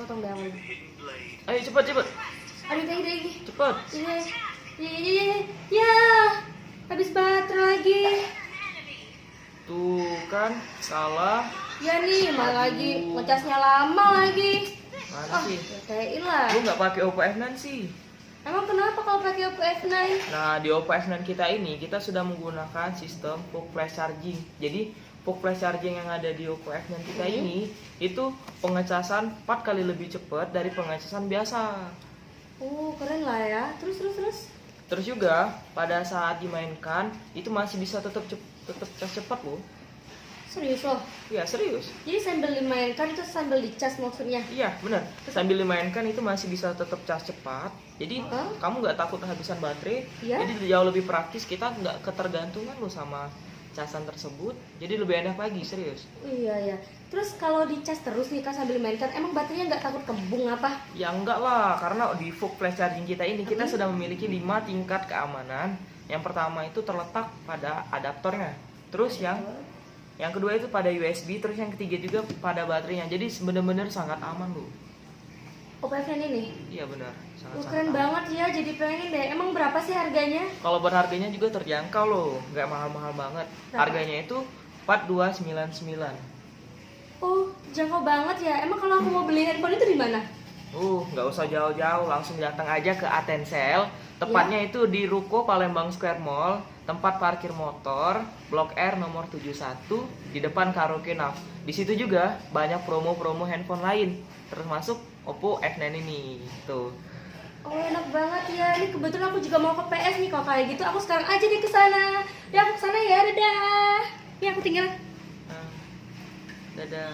Potong daun. Ayo cepet cepet. Aduh, lagi. Cepet. Ya. Habis baterai lagi. Tuh kan salah. Ya nih, malah lagi ngecasnya lama lagi. Mana sih? Kayak lah. Lu nggak pakai Oppo F9 sih? Emang kenapa kalau pakai Oppo F9? Nah, di Oppo F9 kita ini kita sudah menggunakan sistem PUC flash charging. Jadi PUC flash charging yang ada di Oppo F9 kita ini itu pengecasan 4 kali lebih cepat dari pengecasan biasa. Oh, keren lah ya. Terus. Terus juga pada saat dimainkan itu masih bisa tetap cas cepat loh. Serius loh. Iya, serius. Jadi sambil dimainkan itu sambil dicas maksudnya. Iya, benar. Sambil dimainkan itu masih bisa tetap cas cepat. Jadi kamu nggak takut kehabisan baterai. Iya. Jadi jauh lebih praktis, kita nggak ketergantungan loh sama casan tersebut. Jadi lebih enak lagi, serius. Iya. Terus kalau dicas terus nih Kak sambil dimainkan, emang baterainya nggak takut kembung apa? Ya enggak lah, karena di PUC flash charging kita ini kita sudah memiliki 5 tingkat keamanan. Yang pertama itu terletak pada adaptornya. Terus yang kedua itu pada USB, terus yang ketiga juga pada baterainya. Jadi benar-benar sangat aman loh. Oppo F9 ini? Iya benar, sangat Keren aman. banget ya, jadi pengen deh. Emang berapa sih harganya? Kalau berharganya juga terjangkau loh, nggak mahal-mahal banget. Berapa? Harganya itu 4299. Oh, jangkau banget ya. Emang kalau aku mau beli handphone itu di mana? Nggak usah jauh-jauh, langsung datang aja ke Atensel. Tepatnya itu di Ruko Palembang Square Mall, tempat parkir motor, Blok R nomor 71, di depan Karaoke Nav. Di situ juga banyak promo-promo handphone lain, termasuk Oppo F9 ini. Tuh. Oh, enak banget ya. Ini kebetulan aku juga mau ke PS nih. Kalau kayak gitu aku sekarang aja deh ke sana. Ya, aku ke sana ya. Dadah. Ya, aku tinggal. Dadah.